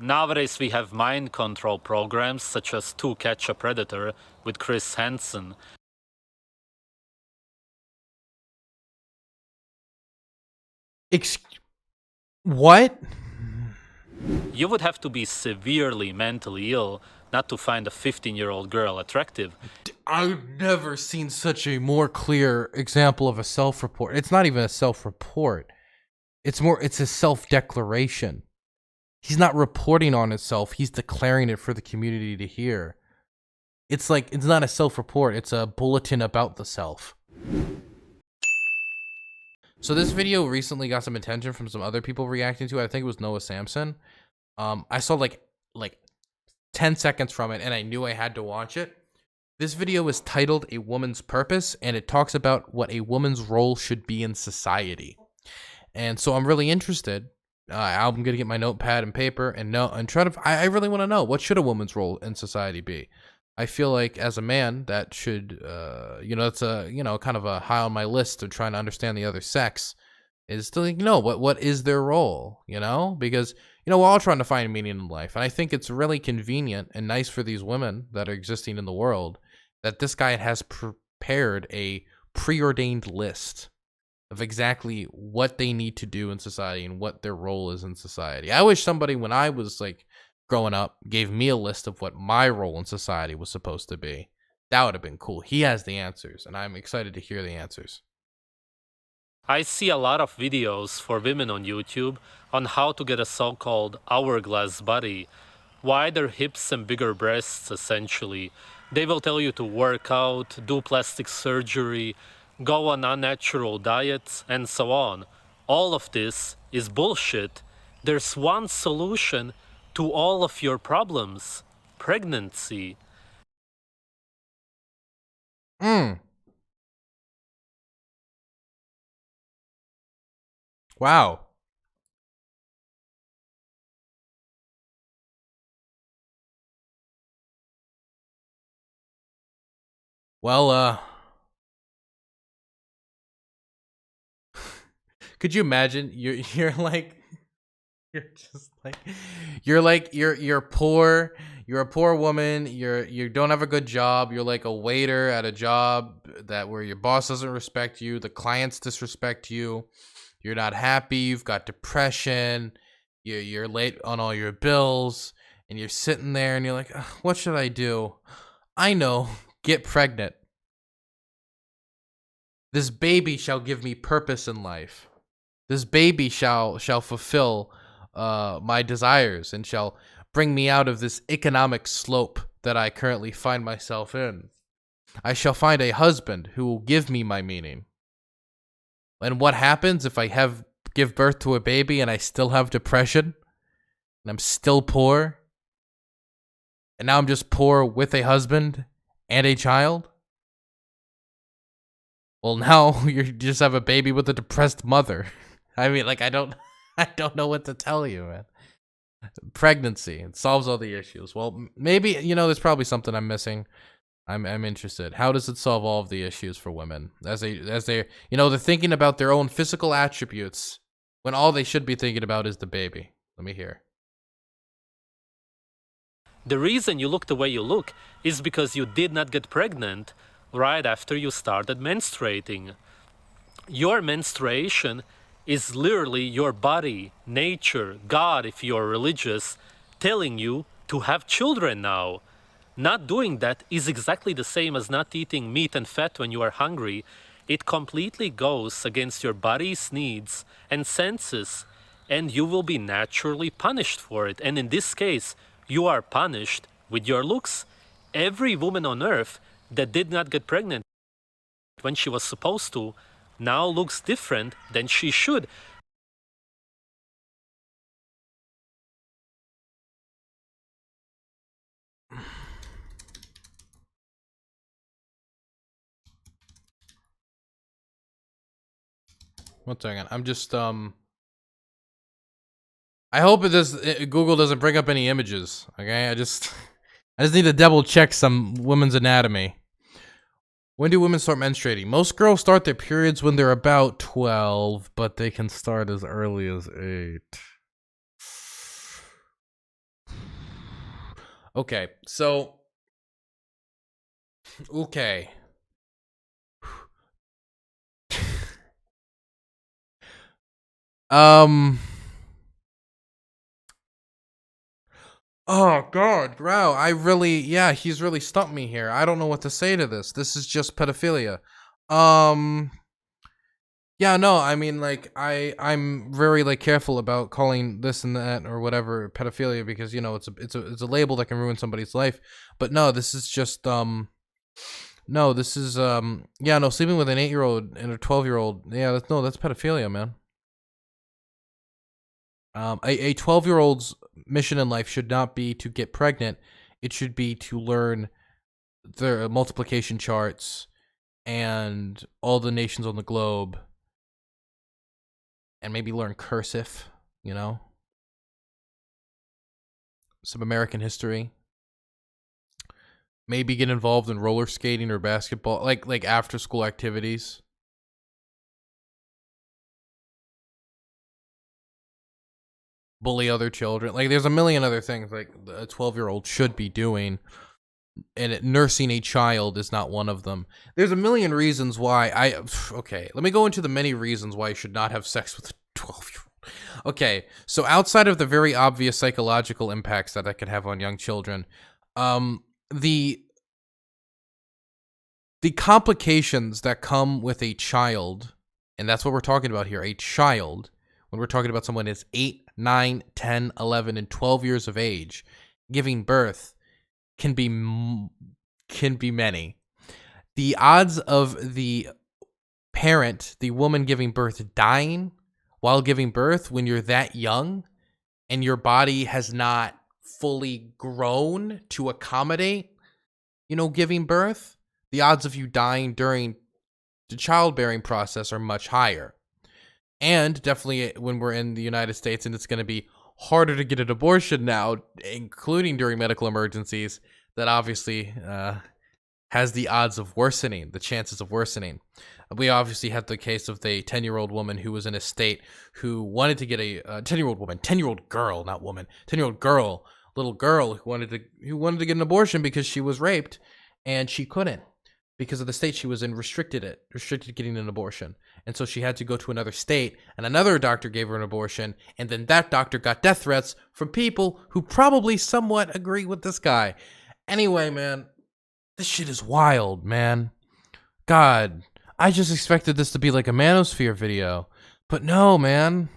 Nowadays we have mind control programs such as To Catch a Predator with Chris Hansen. What? You would have to be severely mentally ill not to find a 15-year-old girl attractive. I've never seen such a more clear example of a self-report. It's not even a self-report. It's a self-declaration. He's not reporting on himself. He's declaring it for the community to hear. It's not a self-report. It's a bulletin about the self. So this video recently got some attention from some other people reacting to it. I think it was Noah Samson. I saw like 10 seconds from it and I knew I had to watch it. This video is titled A Woman's Purpose, and it talks about what a woman's role should be in society. And so I'm really interested. I'm gonna get my notepad and paper and try to. I really want to know, what should a woman's role in society be. I feel like as a man that should, it's a kind of a high on my list of trying to understand the other sex, is to what is their role, because we're all trying to find meaning in life, and I think it's really convenient and nice for these women that are existing in the world that this guy has prepared a preordained list of exactly what they need to do in society and what their role is in society. I wish somebody, when I was growing up, gave me a list of what my role in society was supposed to be. That would have been cool. He has the answers, and I'm excited to hear the answers. I see a lot of videos for women on YouTube on how to get a so-called hourglass body, wider hips and bigger breasts essentially. They will tell you to work out, do plastic surgery, go on unnatural diets, and so on. All of this is bullshit. There's one solution to all of your problems: pregnancy. Wow. Well, could you imagine you're poor, you're a poor woman, you don't have a good job, you're like a waiter at a job where your boss doesn't respect you, the clients disrespect you, you're not happy, you've got depression, you're late on all your bills, and you're sitting there and you're like, what should I do? I know, get pregnant. This baby shall give me purpose in life. This baby shall fulfill my desires and shall bring me out of this economic slope that I currently find myself in. I shall find a husband who will give me my meaning. And what happens if I give birth to a baby and I still have depression and I'm still poor? And now I'm just poor with a husband and a child? Well, now you just have a baby with a depressed mother. I mean, I don't know what to tell you, man. Pregnancy, it solves all the issues. Well, maybe, there's probably something I'm missing. I'm interested. How does it solve all of the issues for women? As they're thinking about their own physical attributes when all they should be thinking about is the baby. Let me hear. The reason you look the way you look is because you did not get pregnant right after you started menstruating. Your menstruation is literally your body, nature, God, if you're religious, telling you to have children now. Not doing that is exactly the same as not eating meat and fat when you are hungry. It completely goes against your body's needs and senses, and you will be naturally punished for it. And in this case, you are punished with your looks. Every woman on earth that did not get pregnant when she was supposed to now looks different than she should. One second. I'm just I hope Google doesn't bring up any images. Okay, I just need to double check some women's anatomy. When do women start menstruating? Most girls start their periods when they're about 12, but they can start as early as 8. Okay, so okay. Um. Oh God, wow! Yeah, he's really stumped me here. I don't know what to say to this. This is just pedophilia. Um. Yeah, no, I mean, like, I'm very like careful about calling this and that or whatever pedophilia because it's a label that can ruin somebody's life. But no, this is just no, this is yeah, no, sleeping with an 8-year-old and a 12-year-old. Yeah, that's pedophilia, man. A 12-year-old's mission in life should not be to get pregnant. It should be to learn the multiplication charts and all the nations on the globe and maybe learn cursive, you know, some American history. Maybe get involved in roller skating or basketball, like after school activities. Bully other children. Like there's a million other things like a 12-year-old should be doing, and nursing a child is not one of them. There's a million reasons why okay, let me go into the many reasons why you should not have sex with a 12-year-old. Okay, so outside of the very obvious psychological impacts that could have on young children, the complications that come with a child, and that's what we're talking about here, a child, when we're talking about someone that's 8, 9, 10, 11, and 12 years of age, giving birth can be many. The odds of the parent, the woman giving birth, dying while giving birth when you're that young and your body has not fully grown to accommodate, giving birth, the odds of you dying during the childbearing process are much higher. And definitely when we're in the United States and it's going to be harder to get an abortion now, including during medical emergencies, that obviously has the odds of worsening, the chances of worsening. We obviously had the case of the 10-year-old woman who was in a state who wanted to get a 10-year-old woman, 10-year-old girl, not woman, 10-year-old girl, little girl who wanted to get an abortion because she was raped, and she couldn't because of the state she was in restricted getting an abortion. And so she had to go to another state, and another doctor gave her an abortion, and then that doctor got death threats from people who probably somewhat agree with this guy. Anyway, man, this shit is wild, man. God, I just expected this to be like a manosphere video. But no, man.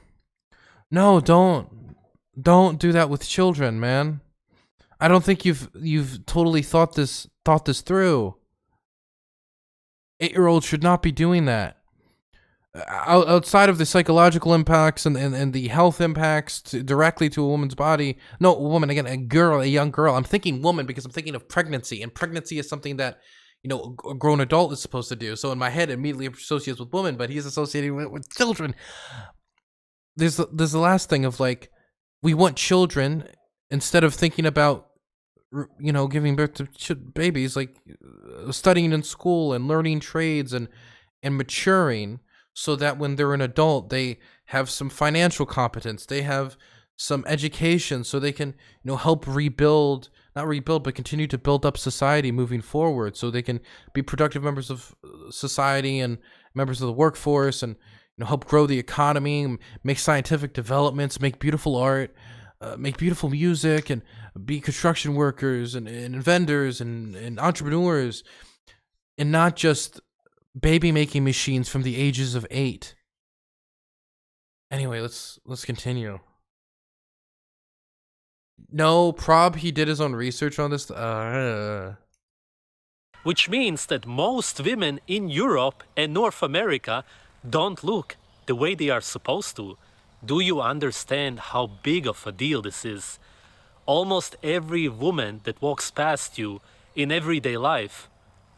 No, don't do that with children, man. I don't think you've totally thought this through. 8-year-olds should not be doing that. Outside of the psychological impacts and the health impacts directly to a woman's body. No, a woman, again, a young girl. I'm thinking woman because I'm thinking of pregnancy, and pregnancy is something that, a grown adult is supposed to do. So in my head, it immediately associates with woman, but he's associating it with children. There's the last thing of like, we want children instead of thinking about, giving birth to babies, like studying in school and learning trades and maturing, so that when they're an adult, they have some financial competence, they have some education, so they can, help not rebuild, but continue to build up society moving forward, so they can be productive members of society and members of the workforce, and help grow the economy, make scientific developments, make beautiful art, make beautiful music, and be construction workers and inventors and entrepreneurs, and not just baby making machines from the ages of 8. Anyway, let's continue. No, he did his own research on this. Which means that most women in Europe and North America don't look the way they are supposed to. Do you understand how big of a deal this is? Almost every woman that walks past you in everyday life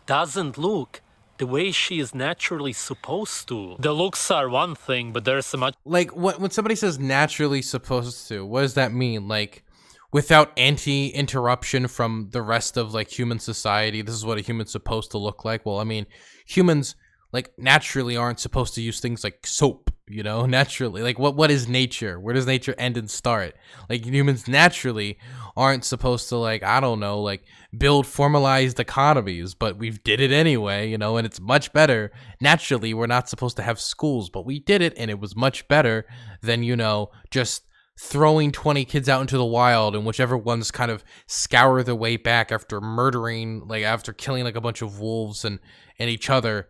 doesn't look the way she is naturally supposed to. The looks are one thing, but there's so much. Like, when somebody says naturally supposed to, what does that mean? Like, without interruption from the rest of like human society, this is what a human's supposed to look like. Well, I mean, humans like naturally aren't supposed to use things like soap, naturally. Like, what is nature? Where does nature end and start? Like, humans naturally aren't supposed to, like, I don't know, like, build formalized economies, but we did it anyway, you know, and it's much better. Naturally, we're not supposed to have schools, but we did it, and it was much better than, you know, just throwing 20 kids out into the wild, and whichever ones kind of scour their way back after murdering, like, after killing, like, a bunch of wolves and each other,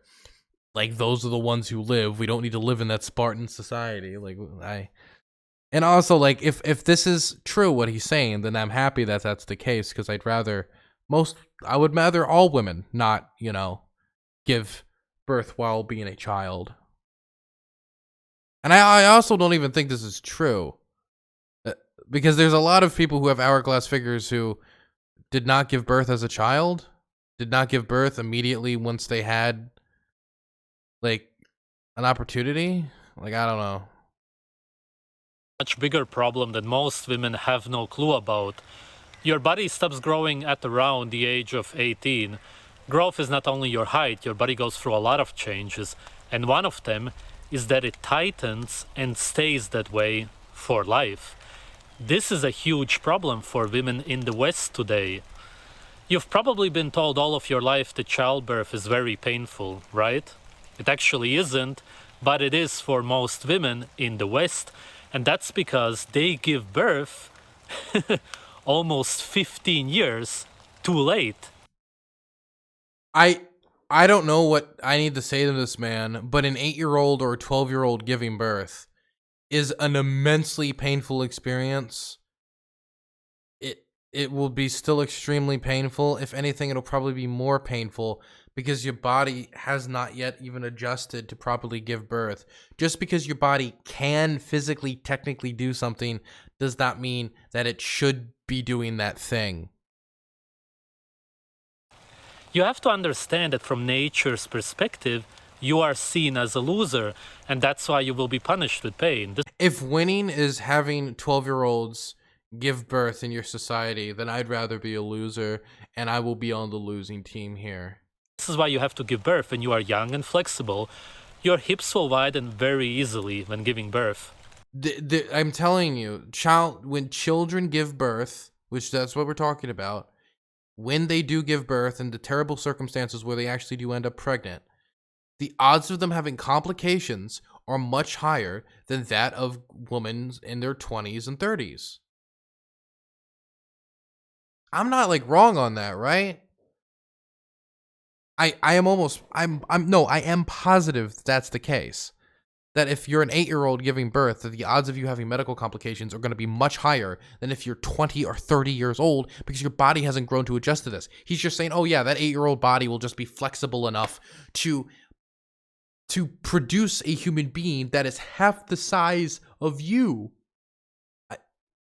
like, those are the ones who live. We don't need to live in that Spartan society. Like, and also, like, if this is true, what he's saying, then I'm happy that that's the case, because I would rather all women not, you know, give birth while being a child. And I also don't even think this is true, because there's a lot of people who have hourglass figures who did not give birth as a child, did not give birth immediately once they had, like, an opportunity. Like, I don't know. Much bigger problem that most women have no clue about. Your body stops growing at around the age of 18. Growth is not only your height, your body goes through a lot of changes, and one of them is that it tightens and stays that way for life. This is a huge problem for women in the West today. You've probably been told all of your life that childbirth is very painful, right? It actually isn't, but it is for most women in the West, and that's because they give birth almost 15 years too late. I don't know what I need to say to this man, but an 8-year-old or a 12-year-old giving birth is an immensely painful experience. It will be still extremely painful. If anything, it'll probably be more painful because your body has not yet even adjusted to properly give birth. Just because your body can physically, technically do something does not mean that it should be doing that thing. You have to understand that from nature's perspective, you are seen as a loser, and that's why you will be punished with pain. If winning is having 12-year-olds give birth in your society, then I'd rather be a loser, and I will be on the losing team here. This is why you have to give birth when you are young and flexible. Your hips will widen very easily when giving birth. I'm telling you, when children give birth, which that's what we're talking about, when they do give birth in the terrible circumstances where they actually do end up pregnant, the odds of them having complications are much higher than that of women in their 20s and 30s. I'm not, like, wrong on that, right? I am positive that's the case. That if you're an 8-year-old giving birth, that the odds of you having medical complications are going to be much higher than if you're 20 or 30 years old, because your body hasn't grown to adjust to this. He's just saying, oh yeah, that 8-year-old body will just be flexible enough to produce a human being that is half the size of you.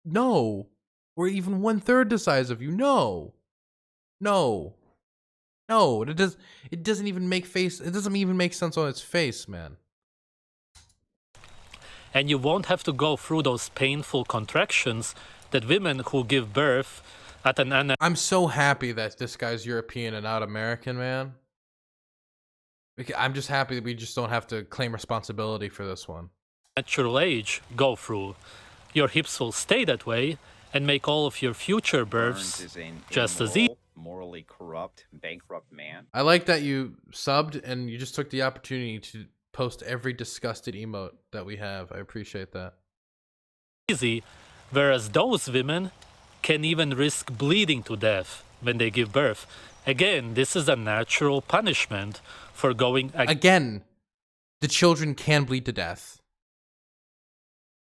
No. Or even 1/3 the size of you. No. It doesn't even make sense on its face, man. And you won't have to go through those painful contractions that women who give birth at an I'm so happy that this guy's European and not American, man. I'm just happy that we just don't have to claim responsibility for this one. Natural age go through. Your hips will stay that way and make all of your future births just as easy. Morally corrupt, bankrupt man. I like that you subbed and you just took the opportunity to post every disgusted emote that we have. I appreciate that. Easy, whereas those women can even risk bleeding to death when they give birth. Again, this is a natural punishment for going... Again, the children can bleed to death.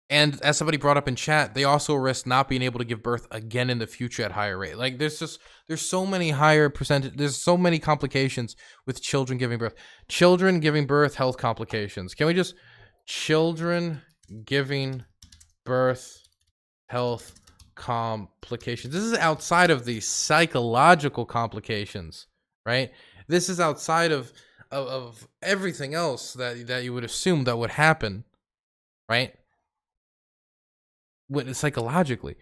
And as somebody brought up in chat, they also risk not being able to give birth again in the future at higher rate. Like, there's so many higher percentage, there's so many complications with children giving birth. Children giving birth, health complications. Can we just, children giving birth, health complications. This is outside of the psychological complications, right? This is outside of everything else that you would assume that would happen, right? Psychologically,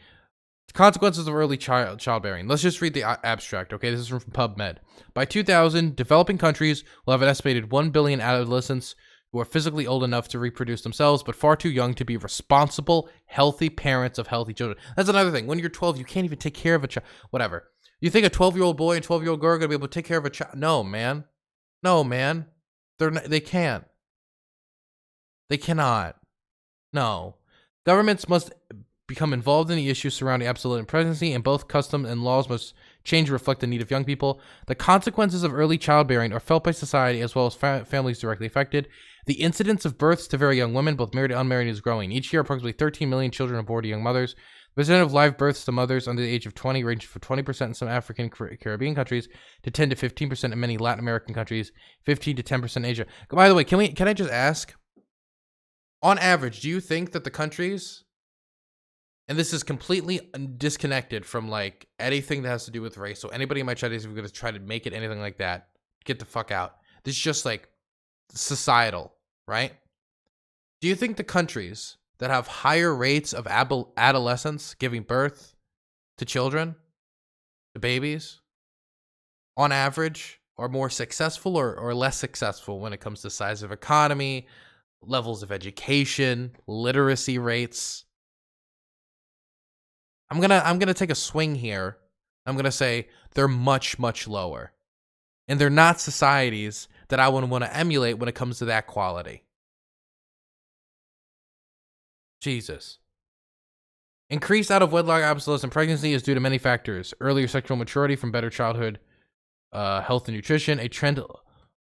consequences of early childbearing. Let's just read the abstract. Okay, this is from PubMed. By 2000, developing countries will have an estimated 1 billion adolescents who are physically old enough to reproduce themselves, but far too young to be responsible, healthy parents of healthy children. That's another thing. When you're 12, you can't even take care of a child. Whatever. You think a 12-year-old boy and 12-year-old girl are going to be able to take care of a child? No, man. No, man. They can't. They cannot. No. Governments must become involved in the issues surrounding absolute pregnancy, and both custom and laws must change to reflect the need of young people. The consequences of early childbearing are felt by society as well as families directly affected. The incidence of births to very young women, both married and unmarried, is growing. Each year, approximately 13 million children are born to young mothers. The percent of live births to mothers under the age of 20 ranges from 20% in some African Caribbean countries to 10 to 15% in many Latin American countries, 15 to 10% in Asia. By the way, can I just ask, on average, do you think that the countries, and this is completely disconnected from like anything that has to do with race, so anybody in my chat is going to try to make it anything like that, get the fuck out. This is just like societal, right? Do you think the countries that have higher rates of adolescents giving birth to children, to babies, on average, are more successful or less successful when it comes to size of economy, levels of education, literacy rates? I'm gonna take a swing here. I'm gonna say they're much, much lower. And they're not societies that I would want to emulate when it comes to that quality. Jesus. Increased out-of-wedlock obsolescence pregnancy is due to many factors. Earlier sexual maturity from better childhood health and nutrition, a trend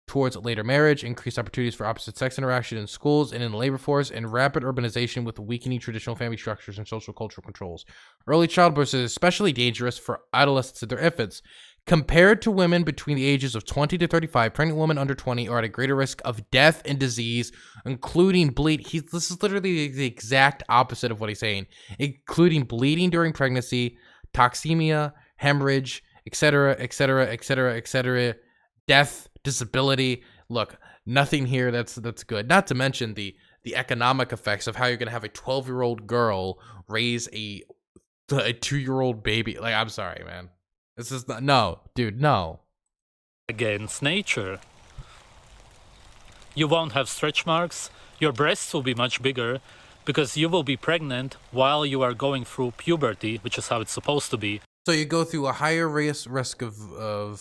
towards later marriage, increased opportunities for opposite-sex interaction in schools and in the labor force, and rapid urbanization with weakening traditional family structures and social cultural controls. Early childbirth is especially dangerous for adolescents and their infants. Compared to women between the ages of 20 to 35, pregnant women under 20 are at a greater risk of death and disease, including bleed. This is literally the exact opposite of what he's saying, including bleeding during pregnancy, toxemia, hemorrhage, etc., etc., etc., etc., death, disability. Look, nothing here that's good. Not to mention the economic effects of how you're gonna have a 12-year-old girl raise a 2-year-old baby. Like, I'm sorry, man. This is not, no, dude, no. Against nature. You won't have stretch marks, your breasts will be much bigger, because you will be pregnant while you are going through puberty, which is how it's supposed to be. So you go through a higher risk of a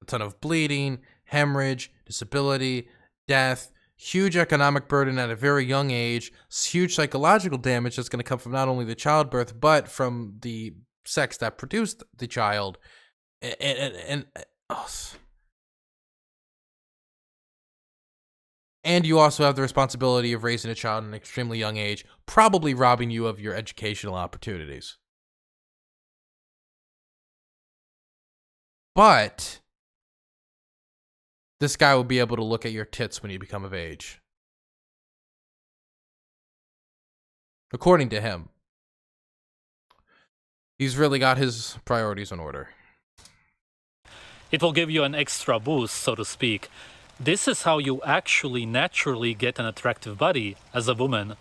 ton of bleeding, hemorrhage, disability, death, huge economic burden at a very young age, huge psychological damage that's going to come from not only the childbirth, but from the sex that produced the child. And you also have the responsibility of raising a child at an extremely young age, probably robbing you of your educational opportunities. But this guy will be able to look at your tits when you become of age. According to him. He's really got his priorities in order. It will give you an extra boost, so to speak. This is how you actually naturally get an attractive body as a woman.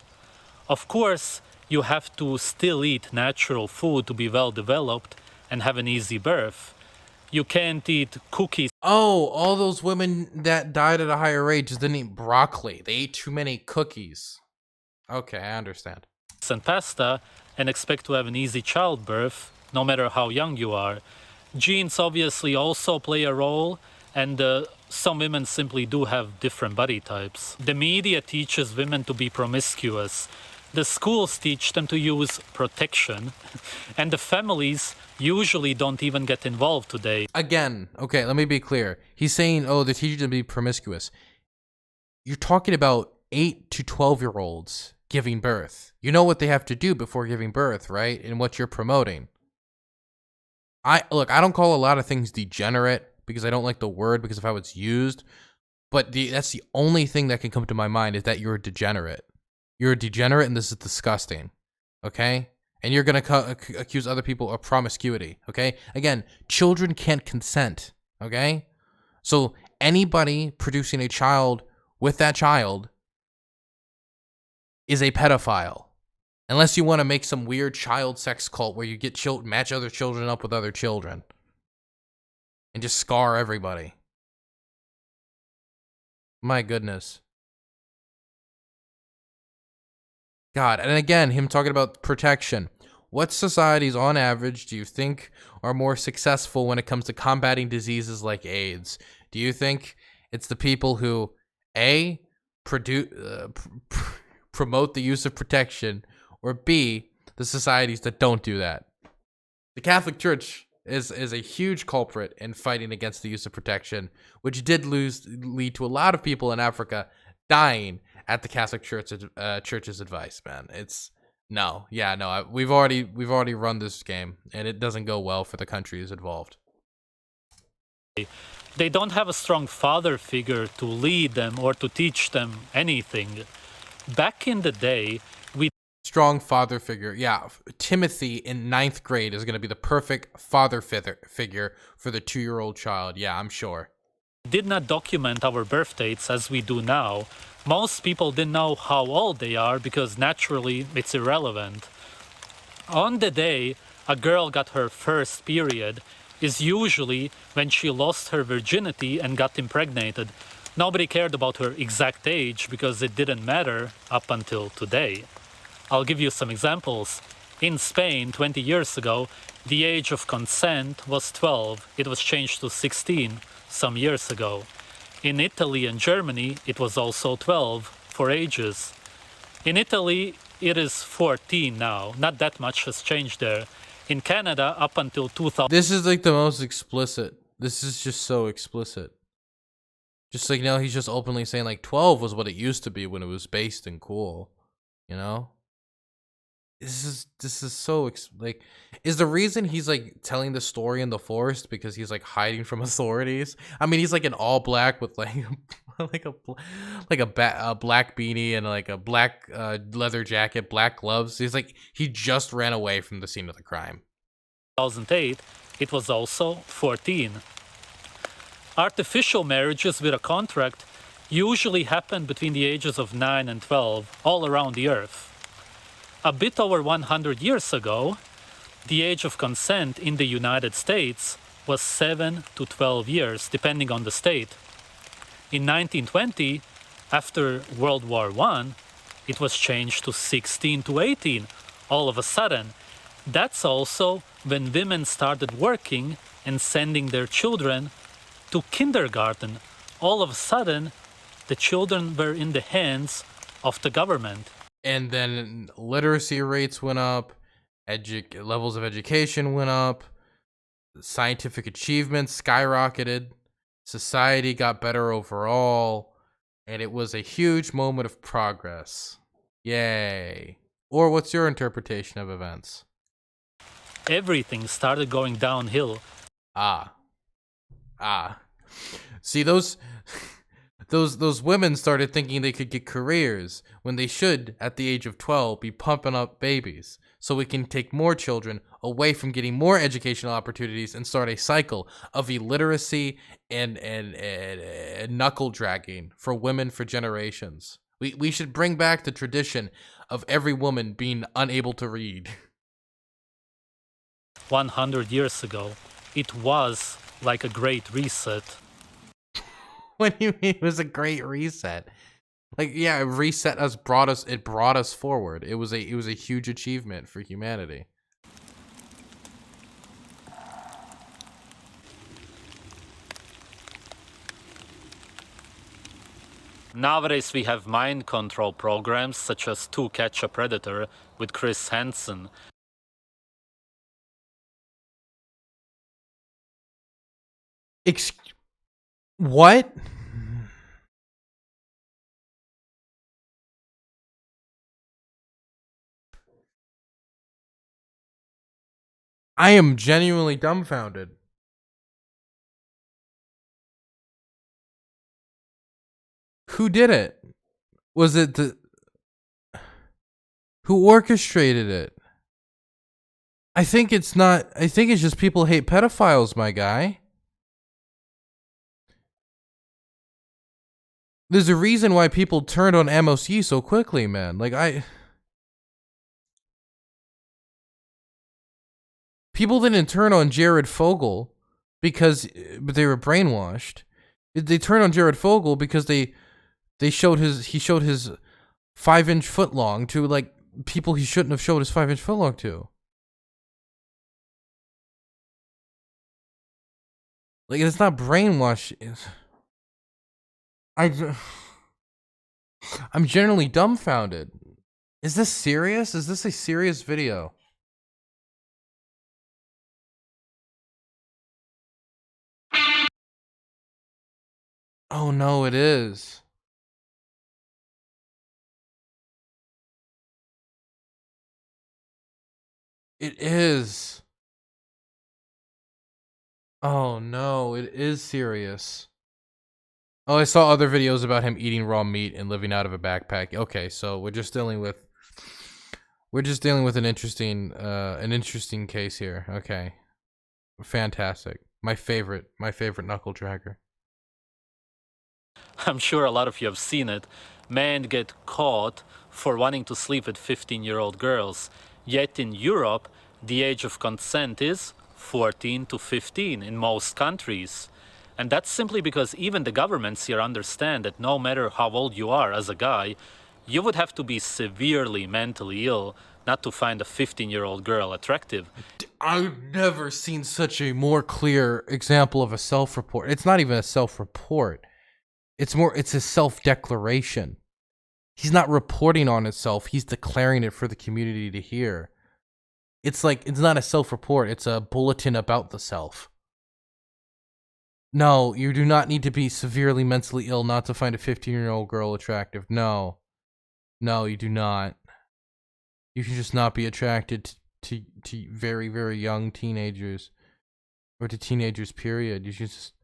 Of course, you have to still eat natural food to be well developed and have an easy birth. You can't eat cookies. Oh, all those women that died at a higher age just didn't eat broccoli. They ate too many cookies. Okay, I understand. And pasta and expect to have an easy childbirth, no matter how young you are. Genes obviously also play a role, and some women simply do have different body types. The media teaches women to be promiscuous. The schools teach them to use protection, and the families usually don't even get involved today. Again, okay, let me be clear. He's saying, oh, they teach you to be promiscuous. You're talking about 8 to 12-year-olds giving birth. You know what they have to do before giving birth, right? And what you're promoting. I don't call a lot of things degenerate because I don't like the word because of how it's used. But that's the only thing that can come to my mind is that you're a degenerate. You're a degenerate and this is disgusting. Okay? And you're going to accuse other people of promiscuity. Okay? Again, children can't consent. Okay? So anybody producing a child with that child is a pedophile. Unless you want to make some weird child sex cult where you get match other children up with other children. And just scar everybody. My goodness. God, and again, him talking about protection. What societies, on average, do you think are more successful when it comes to combating diseases like AIDS? Do you think it's the people who, A, promote the use of protection, or B, the societies that don't do that? The Catholic Church is a huge culprit in fighting against the use of protection, which did lead to a lot of people in Africa dying at the Catholic Church's advice. Man, we've already run this game, and it doesn't go well for the countries involved. They don't have a strong father figure to lead them or to teach them anything. Back in the day, we Strong father figure. Yeah, Timothy in 9th grade is going to be the perfect father figure for the 2-year-old child. Yeah, I'm sure. did not document our birth dates as we do now. Most people didn't know how old they are because naturally it's irrelevant. On the day a girl got her first period is usually when she lost her virginity and got impregnated. Nobody cared about her exact age because it didn't matter up until today. I'll give you some examples. In Spain, 20 years ago, the age of consent was 12. It was changed to 16 some years ago. In Italy and Germany, it was also 12 for ages. In Italy, it is 14 now. Not that much has changed there. In Canada, up until 2000. This is like the most explicit. This is just so explicit. Just like, he's just openly saying like 12 was what it used to be when it was based and cool, you know? This is so like, is the reason he's like telling the story in the forest because he's like hiding from authorities? I mean, he's like in all black with like a black beanie and like a black leather jacket, black gloves. He's like, he just ran away from the scene of the crime. 2008, it was also 14. Artificial marriages with a contract usually happen between the ages of 9 and 12 all around the earth. A bit over 100 years ago, the age of consent in the United States was 7 to 12 years, depending on the state. In 1920, after World War I, it was changed to 16 to 18, all of a sudden. That's also when women started working and sending their children to kindergarten. All of a sudden, the children were in the hands of the government. And then literacy rates went up, levels of education went up, scientific achievements skyrocketed, society got better overall, and it was a huge moment of progress. Yay. Or what's your interpretation of events? Everything started going downhill. See, those women started thinking they could get careers when they should, at the age of 12, be pumping up babies so we can take more children away from getting more educational opportunities and start a cycle of illiteracy and knuckle dragging for women for generations. We should bring back the tradition of every woman being unable to read. 100 years ago, it was like a great reset. What do you mean it was a great reset? Like, yeah, it reset us, brought us forward. It was a huge achievement for humanity. Nowadays we have mind control programs such as To Catch a Predator with Chris Hansen. What? I am genuinely dumbfounded. Who did it? Was it who orchestrated it? I think it's just people hate pedophiles, my guy. There's a reason why people turned on MOC so quickly, man. People didn't turn on Jared Fogle but they were brainwashed. They turned on Jared Fogle because he showed his 5-inch footlong to like people he shouldn't have showed his 5-inch footlong to. Like, it's not brainwash. I'm generally dumbfounded. Is this serious? Is this a serious video? Oh no, it is. It is. Oh no, it is serious. Oh, I saw other videos about him eating raw meat and living out of a backpack. Okay, so we're just dealing with an interesting case here. Okay. Fantastic. My favorite knuckle dragger. I'm sure a lot of you have seen it. Men get caught for wanting to sleep with 15-year-old girls. Yet in Europe, the age of consent is 14 to 15 in most countries. And that's simply because even the governments here understand that no matter how old you are as a guy, you would have to be severely mentally ill not to find a 15-year-old girl attractive. I've never seen such a more clear example of a self-report. It's not even a self-report. It's a self-declaration. He's not reporting on himself. He's declaring it for the community to hear. It's like, it's not a self-report. It's a bulletin about the self. No, you do not need to be severely mentally ill not to find a 15-year-old girl attractive. No. No, you do not. You can just not be attracted to very, very young teenagers. Or to teenagers, period. You just...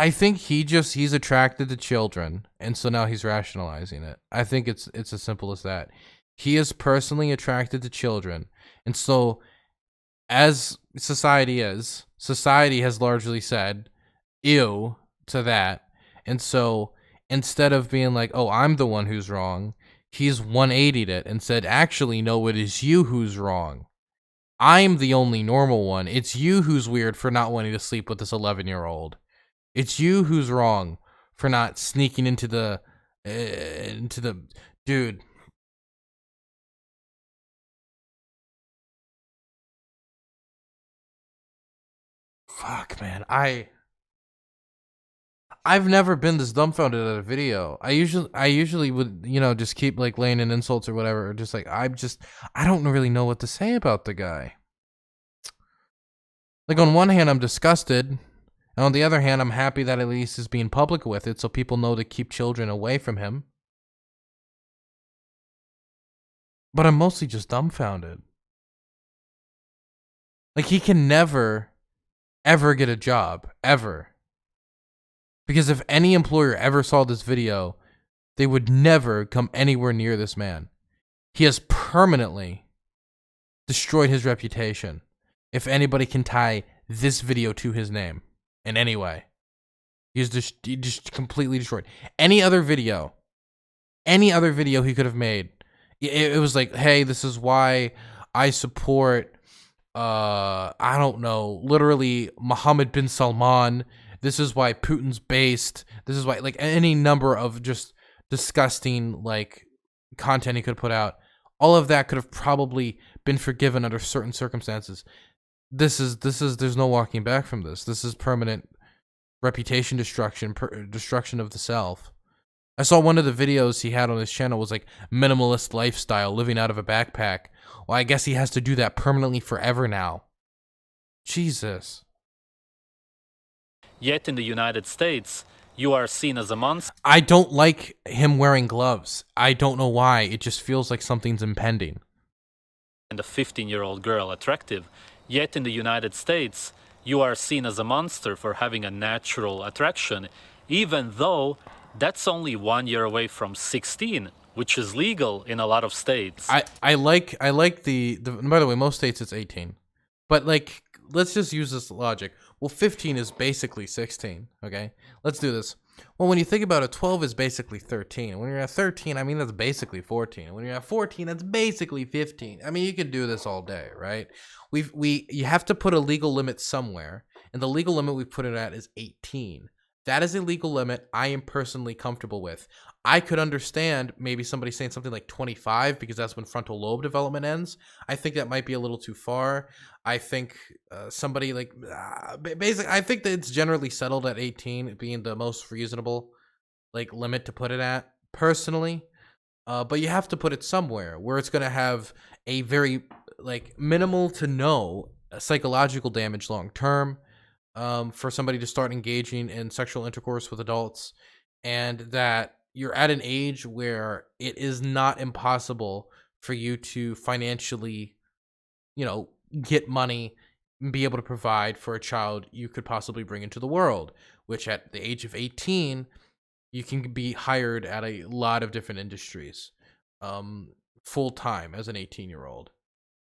I think he's attracted to children, and so now he's rationalizing it. I think it's as simple as that. He is personally attracted to children, and so as society has largely said ew to that, and so instead of being like, oh, I'm the one who's wrong, he's 180'd it and said, actually, no, it is you who's wrong. I'm the only normal one. It's you who's weird for not wanting to sleep with this 11-year-old. It's you who's wrong for not sneaking into the dude. Fuck, man. I've never been this dumbfounded at a video. I usually would, just keep like laying in insults or whatever, or just like I don't really know what to say about the guy. Like, on one hand, I'm disgusted, and on the other hand, I'm happy that at least he's being public with it, so people know to keep children away from him. But I'm mostly just dumbfounded. Like, he can never, ever get a job, ever. Because if any employer ever saw this video, they would never come anywhere near this man. He has permanently destroyed his reputation. If anybody can tie this video to his name in any way, he just completely destroyed. Any other video he could have made, it was like, hey, this is why I support, I don't know, literally Mohammed bin Salman. This is why Putin's based. This is why, like, any number of just disgusting, like, content he could have put out. All of that could have probably been forgiven under certain circumstances. There's no walking back from this. This is permanent reputation destruction, destruction of the self. I saw one of the videos he had on his channel was like minimalist lifestyle, living out of a backpack. Well, I guess he has to do that permanently forever now. Jesus. Yet in the United States, you are seen as a monster. I don't like him wearing gloves. I don't know why. It just feels like something's impending. And a 15-year-old girl attractive. Yet in the United States, you are seen as a monster for having a natural attraction, even though that's only 1 year away from 16, which is legal in a lot of states. I like the by the way, most states it's 18. But like, let's just use this logic. Well, 15 is basically 16, okay? Let's do this. Well, when you think about it, 12 is basically 13. When you're at 13, I mean, that's basically 14. When you're at 14, that's basically 15. I mean, you could do this all day, right? You have to put a legal limit somewhere, and the legal limit we put it at is 18. That is a legal limit I am personally comfortable with. I could understand maybe somebody saying something like 25 because that's when frontal lobe development ends. I think that might be a little too far. I think somebody like basically, I think that it's generally settled at 18 being the most reasonable like limit to put it at personally. But you have to put it somewhere where it's going to have a very like minimal to no psychological damage long term, for somebody to start engaging in sexual intercourse with adults, and that you're at an age where it is not impossible for you to financially, get money and be able to provide for a child you could possibly bring into the world, which at the age of 18, you can be hired at a lot of different industries, full time as an 18-year-old.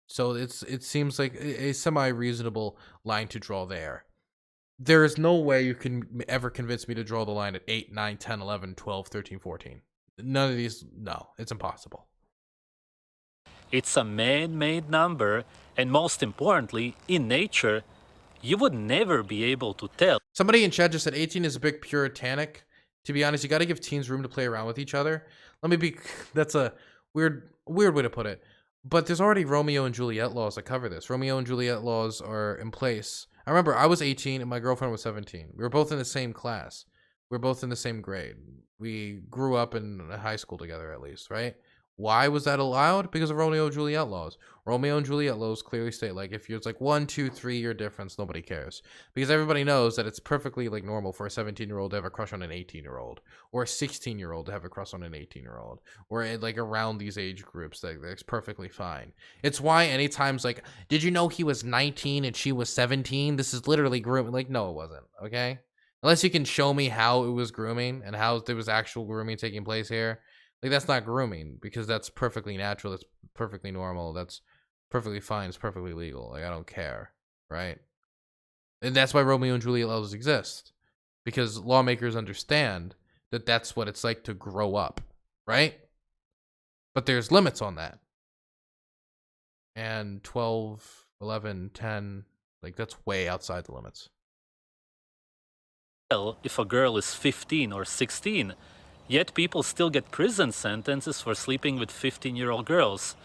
So it seems like a semi reasonable line to draw there. There is no way you can ever convince me to draw the line at 8, 9, 10, 11, 12, 13, 14. None of these, no, it's impossible. It's a man-made number, and most importantly, in nature, you would never be able to tell. Somebody in chat just said 18 is a bit puritanic. To be honest, you got to give teens room to play around with each other. That's a weird way to put it. But there's already Romeo and Juliet laws that cover this. Romeo and Juliet laws are in place. I remember I was 18 and my girlfriend was 17. We were both in the same class. We were both in the same grade. We grew up in high school together, at least, right? Why was that allowed? Because of Romeo and Juliet laws. Romeo and Juliet laws clearly state, like, if it's like 1, 2, 3 year difference, nobody cares. Because everybody knows that it's perfectly like normal for a 17-year-old to have a crush on an 18-year-old, or a 16-year-old to have a crush on an 18-year-old, or like around these age groups, that's perfectly fine. It's why anytime's like, did you know he was 19 and she was 17? This is literally grooming. Like, no, it wasn't. Okay, unless you can show me how it was grooming and how there was actual grooming taking place here. Like, that's not grooming, because that's perfectly natural. That's perfectly normal. That's perfectly fine. It's perfectly legal. Like, I don't care, right? And that's why Romeo and Juliet laws exist, because lawmakers understand that that's what it's like to grow up, right? But there's limits on that. And 12, 11, 10, like, that's way outside the limits. If a girl is 15 or 16, yet people still get prison sentences for sleeping with 15-year-old girls.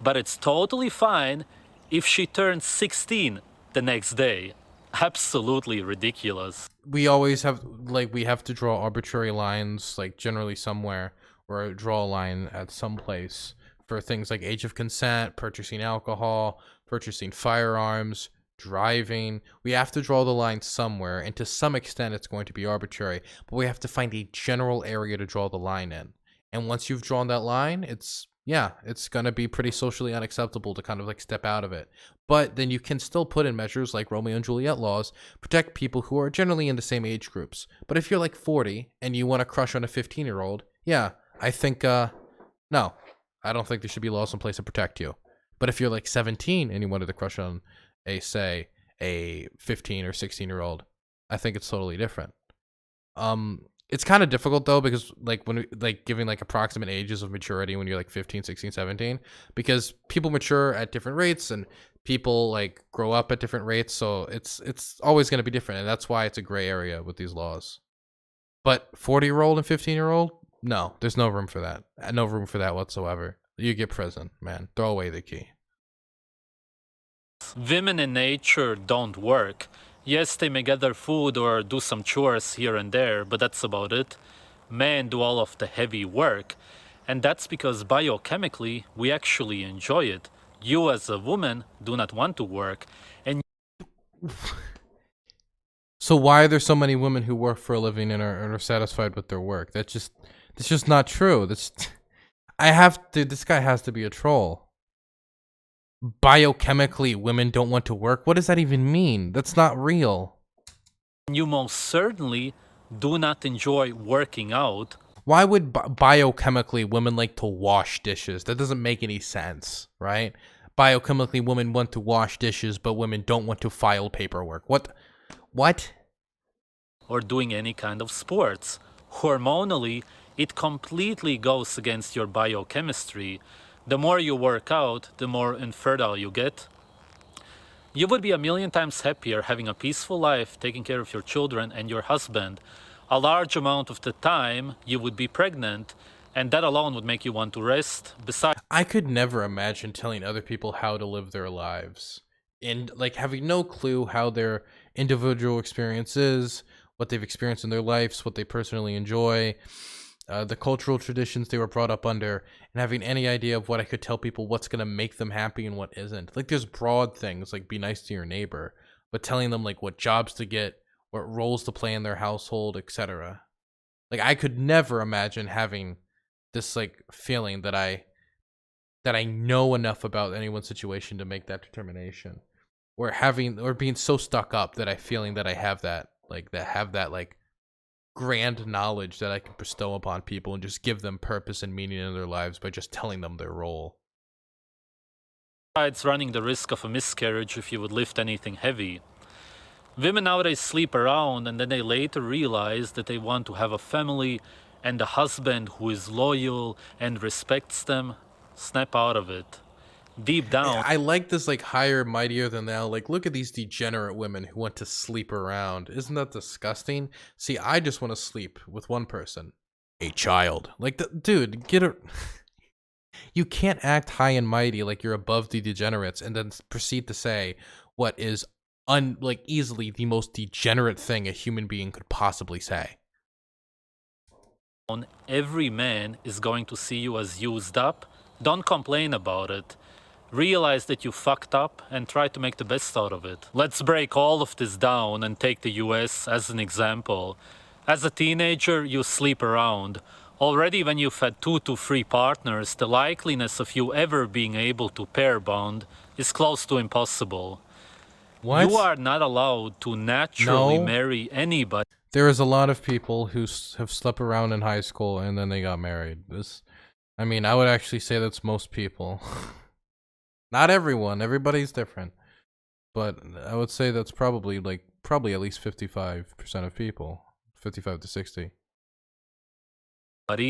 But it's totally fine if she turns 16 the next day. Absolutely ridiculous. We always have, like, we have to draw arbitrary lines, like, generally somewhere, or draw a line at some place for things like age of consent, purchasing alcohol, purchasing firearms, driving. We have to draw the line somewhere, and to some extent it's going to be arbitrary, but we have to find a general area to draw the line in. And once you've drawn that line, it's going to be pretty socially unacceptable to kind of like step out of it. But then you can still put in measures like Romeo and Juliet laws, protect people who are generally in the same age groups. But if you're like 40 and you want to crush on a 15-year-old, yeah, I think no, I don't think there should be laws in place to protect you. But if you're like 17 and you wanted to crush on a 15 or 16-year-old, I think it's totally different. It's kind of difficult though, because like when like giving like approximate ages of maturity when you're like 15, 16, 17, because people mature at different rates and people like grow up at different rates, so it's always going to be different, and that's why it's a gray area with these laws. But 40-year-old and 15-year-old, no, there's no room for that. No room for that whatsoever. You get prison, man. Throw away the key. Women in nature don't work. Yes, they may gather food or do some chores here and there, but that's about it. Men do all of the heavy work, and that's because biochemically we actually enjoy it. You as a woman do not want to work, and So why are there so many women who work for a living and are satisfied with their work? That's just not true. This guy has to be a troll. Biochemically, women don't want to work? What does that even mean? That's not real. you most certainly do not enjoy working out. Why would biochemically women like to wash dishes? That doesn't make any sense, right? Biochemically, women want to wash dishes, but women don't want to file paperwork. What? Or doing any kind of sports. Hormonally, it completely goes against your biochemistry. The more you work out, the more infertile you get. You would be a million times happier having a peaceful life, taking care of your children and your husband. a large amount of the time you would be pregnant, and that alone would make you want to rest. Besides, I could never imagine telling other people how to live their lives and like having no clue how their individual experience is, what they've experienced in their lives, what they personally enjoy, the cultural traditions they were brought up under, and having any idea of what I could tell people what's going to make them happy and what isn't. Like there's broad things like be nice to your neighbor, but telling them like what jobs to get, what roles to play in their household, etc. Like I could never imagine having this like feeling that I know enough about anyone's situation to make that determination, or being so stuck up that I feeling that I have that like grand knowledge that I can bestow upon people and just give them purpose and meaning in their lives by just telling them their role. running the risk of a miscarriage if you would lift anything heavy. Women nowadays sleep around and then they later realize that they want to have a family and a husband who is loyal and respects them. Snap out of it. Deep down, I like this like higher, mightier than thou. Like, look at these degenerate women who want to sleep around. Isn't that disgusting? See, I just want to sleep with one person, a child. Like, dude, get a. You can't act high and mighty like you're above the degenerates and then proceed to say what is like easily the most degenerate thing a human being could possibly say. every man is going to see you as used up. Don't complain about it. Realize that you fucked up and try to make the best out of it. Let's break all of this down and take the US as an example. As a teenager, you sleep around. Already when you've had 2 to 3 partners, the likeliness of you ever being able to pair bond is close to impossible. What? You are not allowed to naturally No. marry anybody. There is a lot of people who have slept around in high school and then they got married. I mean, I would actually say that's most people. Not everyone. Everybody's different. But I would say that's probably at least 55% of people. 55 to 60.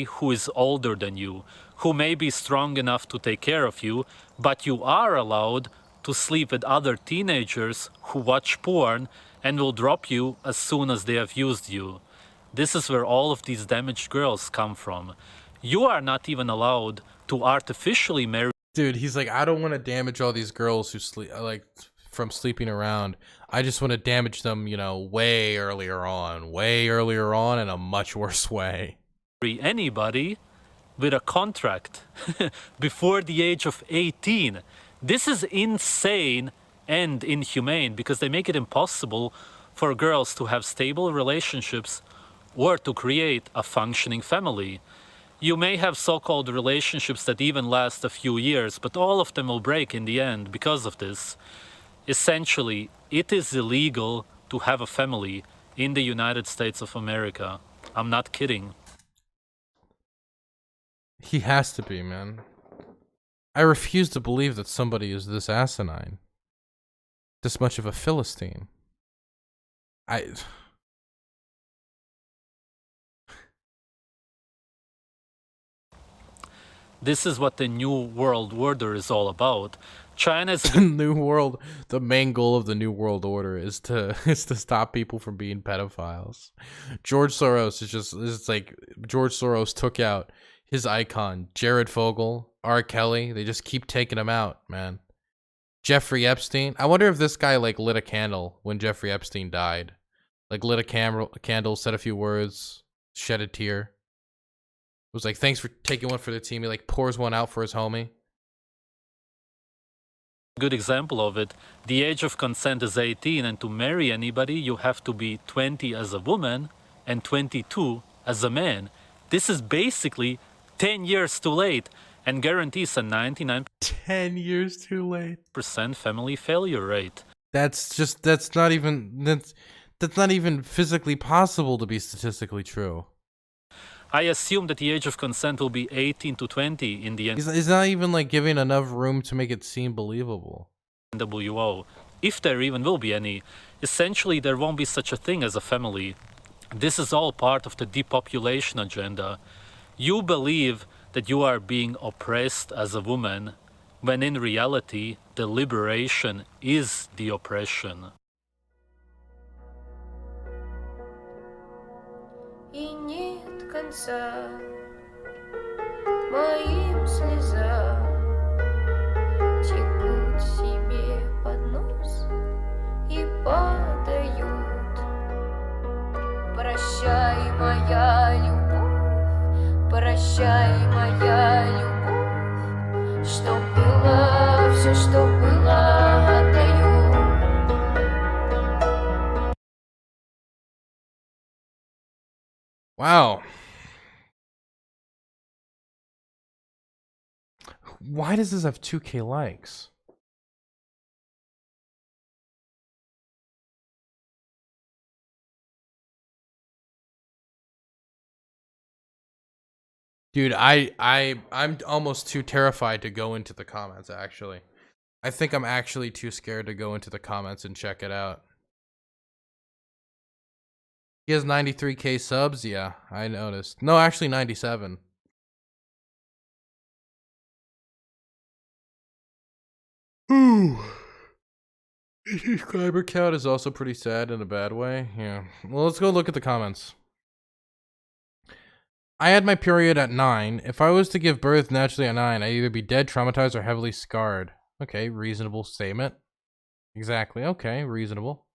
Who is older than you, who may be strong enough to take care of you, but you are allowed to sleep with other teenagers who watch porn and will drop you as soon as they have used you. This is where all of these damaged girls come from. You are not even allowed to artificially marry. Dude, he's like, I don't want to damage all these girls who sleep from sleeping around. I just want to damage them, way earlier on in a much worse way. Anybody with a contract before the age of 18. This is insane and inhumane because they make it impossible for girls to have stable relationships or to create a functioning family. You may have so-called relationships that even last a few years, but all of them will break in the end because of this. Essentially, it is illegal to have a family in the United States of America. I'm not kidding. He has to be, man. I refuse to believe that somebody is this asinine. This much of a Philistine. This is what the New World Order is all about. China is The New World, the main goal of the New World Order is to stop people from being pedophiles. George Soros George Soros took out his icon, Jared Fogle, R. Kelly. They just keep taking him out, man. Jeffrey Epstein. I wonder if this guy lit a candle when Jeffrey Epstein died. Lit a candle, said a few words, shed a tear. It was like, thanks for taking one for the team. He pours one out for his homie. good example of it. The age of consent is 18, and to marry anybody, you have to be 20 as a woman and 22 as a man. This is basically 10 years too late and guarantees a 99% 10 years too late. family failure rate. That's not even physically possible to be statistically true. I assume that the age of consent will be 18 to 20 in the He's not even giving enough room to make it seem believable. NWO, if there even will be any. Essentially, there won't be such a thing as a family. This is all part of the depopulation agenda. You believe that you are being oppressed as a woman, when in reality, the liberation is the oppression. и нет конца моим слезам. Текут себе под нос и падают. Прощай, моя любовь, прощай, моя любовь, что было, все, что было, отдаю. Wow. Why does this have 2K likes? Dude, I'm almost too terrified to go into the comments, actually. I think I'm actually too scared to go into the comments and check it out. He has 93K subs? Yeah, I noticed. No, actually 97. Ooh. His subscriber count is also pretty sad in a bad way. Yeah. Well, let's go look at the comments. I had my period at 9. If I was to give birth naturally at 9, I'd either be dead, traumatized, or heavily scarred. Okay, reasonable statement. Exactly. Okay, reasonable.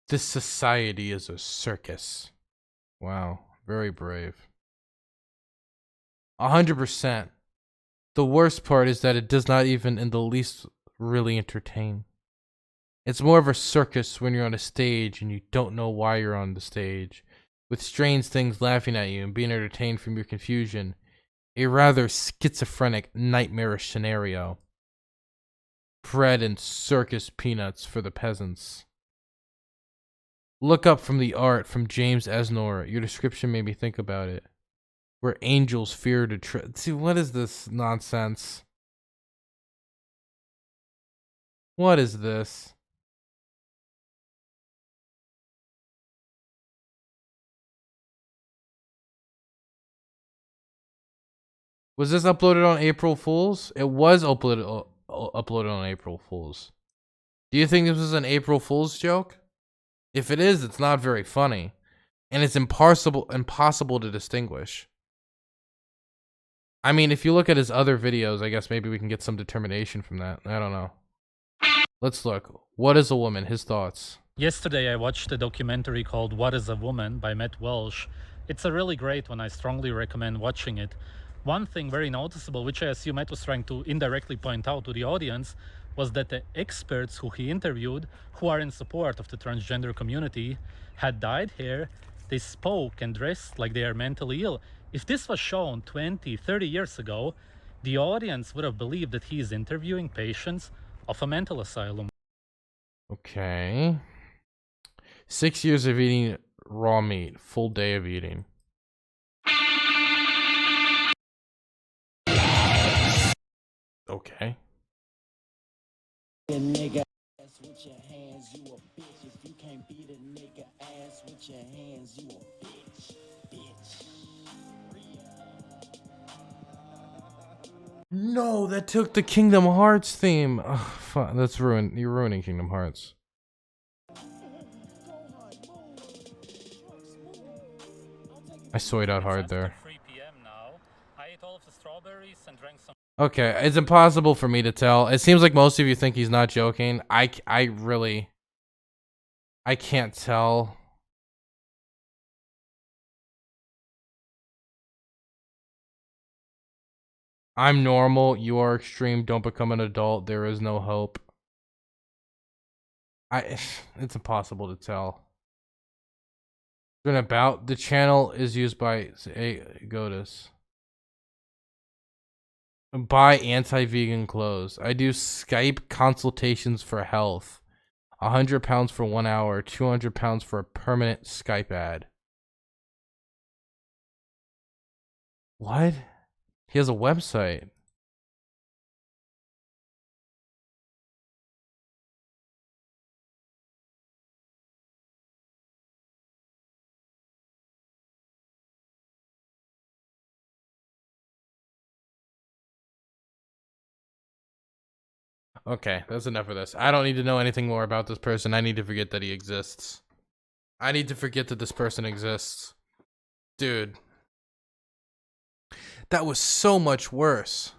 This society is a circus. Wow, very brave. 100%. The worst part is that it does not even in the least really entertain. It's more of a circus when you're on a stage and you don't know why you're on the stage, with strange things laughing at you and being entertained from your confusion. A rather schizophrenic, nightmarish scenario. Bread and circus peanuts for the peasants. Look up from the art from James Esnor. Your description made me think about it. Where angels fear to tread. See, what is this nonsense? What is this? Was this uploaded on April Fool's? It was uploaded on April Fool's. Do you think this was an April Fool's joke? If it is, it's not very funny. And it's impossible to distinguish. I mean, if you look at his other videos, I guess maybe we can get some determination from that. I don't know. Let's look. What is a woman? His thoughts. Yesterday I watched a documentary called What is a Woman by Matt Walsh. It's a really great one. I strongly recommend watching it. One thing very noticeable, which I assume Matt was trying to indirectly point out to the audience, was that the experts who he interviewed, who are in support of the transgender community, had dyed hair. They spoke and dressed like they are mentally ill. If this was shown 20, 30 years ago, the audience would have believed that he is interviewing patients of a mental asylum. Okay. 6 years of eating raw meat. Full day of eating. Okay. Nigga ass with your hands, you a bitch. If you can't beat a nigga ass with your hands, you a bitch. No, that took the Kingdom Hearts theme. Ugh, fuck, that's ruined. You're ruining Kingdom Hearts. I soyed out hard there. 3 p.m. now. I ate all of the strawberries and drank some. Okay, it's impossible for me to tell. It seems like most of you think he's not joking. I can't tell. I'm normal. You are extreme. Don't become an adult. There is no hope. It's impossible to tell. About the channel is used by Godus. Buy anti-vegan clothes. I do Skype consultations for health. £100 for 1 hour. £200 for a permanent Skype ad. What? He has a website. Okay, that's enough of this. I don't need to know anything more about this person. I need to forget that he exists. I need to forget that this person exists. Dude. That was so much worse.